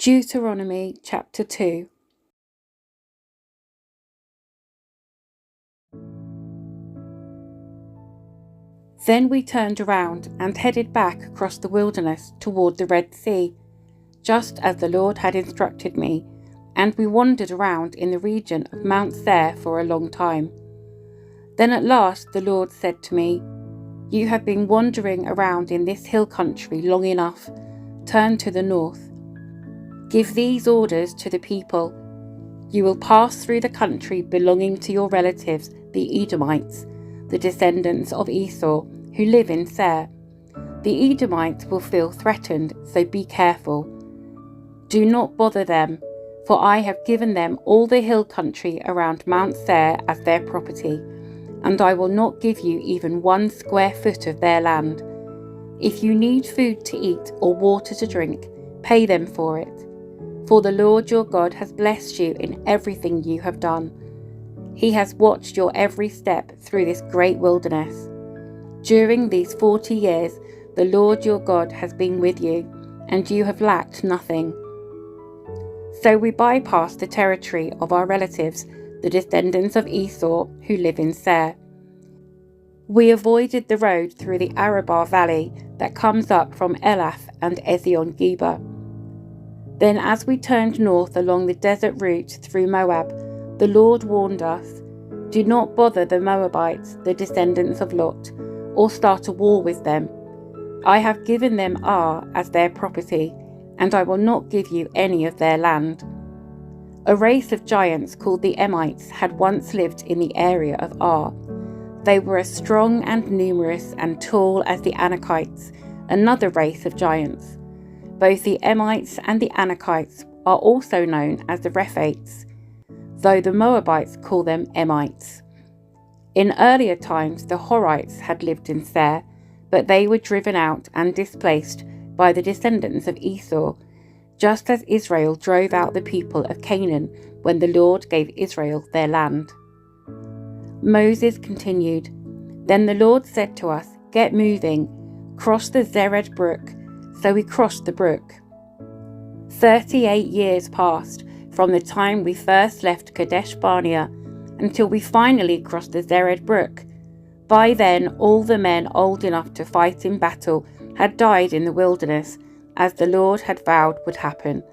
Deuteronomy chapter 2. Then we turned around and headed back across the wilderness toward the Red Sea, just as the Lord had instructed me, and we wandered around in the region of Mount Seir for a long time. Then at last the Lord said to me, "You have been wandering around in this hill country long enough. Turn to the north. Give these orders to the people. You will pass through the country belonging to your relatives, the Edomites, the descendants of Esau, who live in Seir. The Edomites will feel threatened, so be careful. Do not bother them, for I have given them all the hill country around Mount Seir as their property, and I will not give you even 1 square foot of their land. If you need food to eat or water to drink, pay them for it. For the Lord your God has blessed you in everything you have done. He has watched your every step through this great wilderness. During these 40 years, the Lord your God has been with you, and you have lacked nothing." So we bypassed the territory of our relatives, the descendants of Esau, who live in Seir. We avoided the road through the Arabah valley that comes up from Elath and Ezion-Geber. Then as we turned north along the desert route through Moab, the Lord warned us, "Do not bother the Moabites, the descendants of Lot, or start a war with them. I have given them Ar as their property, and I will not give you any of their land." A race of giants called the Emites had once lived in the area of Ar. They were as strong and numerous and tall as the Anakites, another race of giants. Both the Emites and the Anakites are also known as the Rephaites, though the Moabites call them Emites. In earlier times the Horites had lived in Seir, but they were driven out and displaced by the descendants of Esau, just as Israel drove out the people of Canaan when the Lord gave Israel their land. Moses continued, "Then the Lord said to us, 'Get moving, cross the Zered brook.' So we crossed the brook. 38 years passed from the time we first left Kadesh Barnea until we finally crossed the Zered brook. By then, all the men old enough to fight in battle had died in the wilderness, as the Lord had vowed would happen.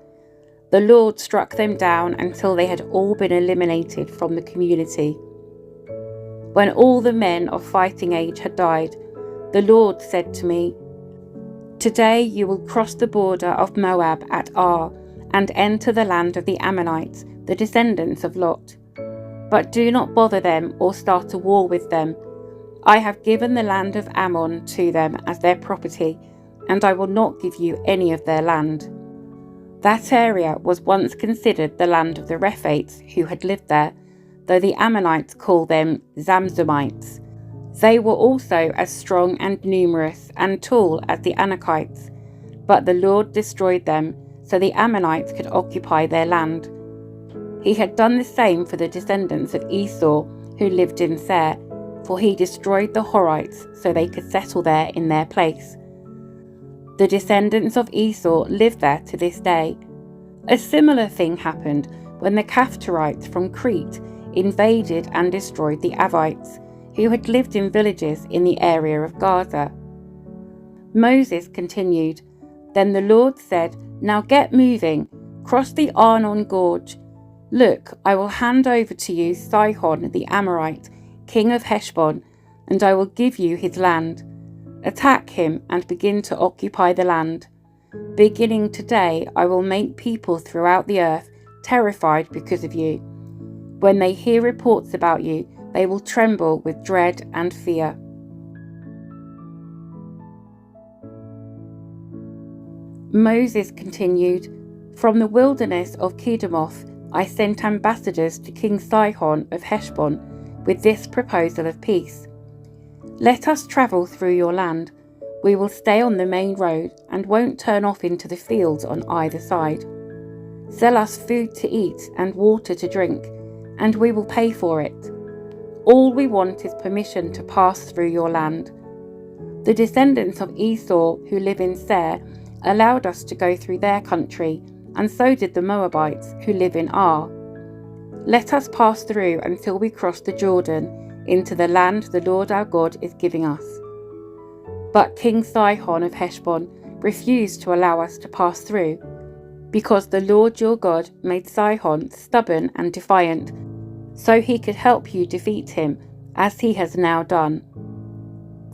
The Lord struck them down until they had all been eliminated from the community. When all the men of fighting age had died, the Lord said to me, 'Today you will cross the border of Moab at Ar and enter the land of the Ammonites, the descendants of Lot. But do not bother them or start a war with them. I have given the land of Ammon to them as their property, and I will not give you any of their land.' That area was once considered the land of the Rephaites who had lived there, though the Ammonites call them Zamzumites. They were also as strong and numerous and tall as the Anakites, but the Lord destroyed them so the Ammonites could occupy their land. He had done the same for the descendants of Esau who lived in Seir, for he destroyed the Horites so they could settle there in their place. The descendants of Esau live there to this day. A similar thing happened when the Caphtorites from Crete invaded and destroyed the Avites, who had lived in villages in the area of Gaza. Moses continued, "Then the Lord said, 'Now get moving, cross the Arnon Gorge. Look, I will hand over to you Sihon the Amorite, king of Heshbon, and I will give you his land. Attack him and begin to occupy the land. Beginning today, I will make people throughout the earth terrified because of you. When they hear reports about you, they will tremble with dread and fear.'" Moses continued, "From the wilderness of Kedemoth, I sent ambassadors to King Sihon of Heshbon with this proposal of peace. 'Let us travel through your land. We will stay on the main road and won't turn off into the fields on either side. Sell us food to eat and water to drink, and we will pay for it. All we want is permission to pass through your land.' The descendants of Esau who live in Seir allowed us to go through their country, and so did the Moabites who live in Ar. Let us pass through until we cross the Jordan into the land the Lord our God is giving us." But King Sihon of Heshbon refused to allow us to pass through, because the Lord your God made Sihon stubborn and defiant, so he could help you defeat him, as he has now done.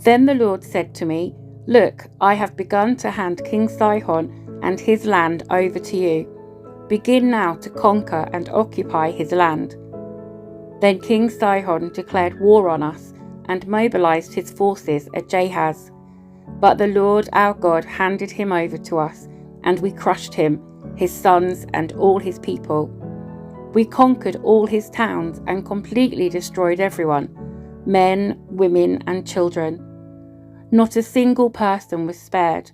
Then the Lord said to me, "Look, I have begun to hand King Sihon and his land over to you. Begin now to conquer and occupy his land." Then King Sihon declared war on us and mobilized his forces at Jahaz. But the Lord our God handed him over to us, and we crushed him, his sons and all his people. We conquered all his towns and completely destroyed everyone, men, women and children. Not a single person was spared.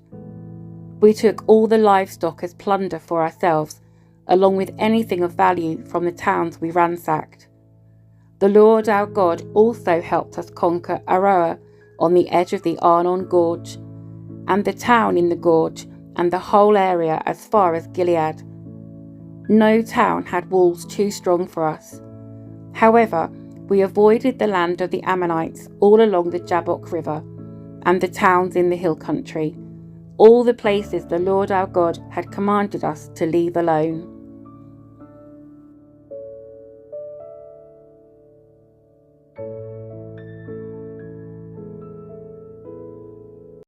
We took all the livestock as plunder for ourselves, along with anything of value from the towns we ransacked. The Lord our God also helped us conquer Aroer on the edge of the Arnon Gorge, and the town in the gorge, and the whole area as far as Gilead. No town had walls too strong for us. However, we avoided the land of the Ammonites all along the Jabbok River, and the towns in the hill country, all the places the Lord our God had commanded us to leave alone.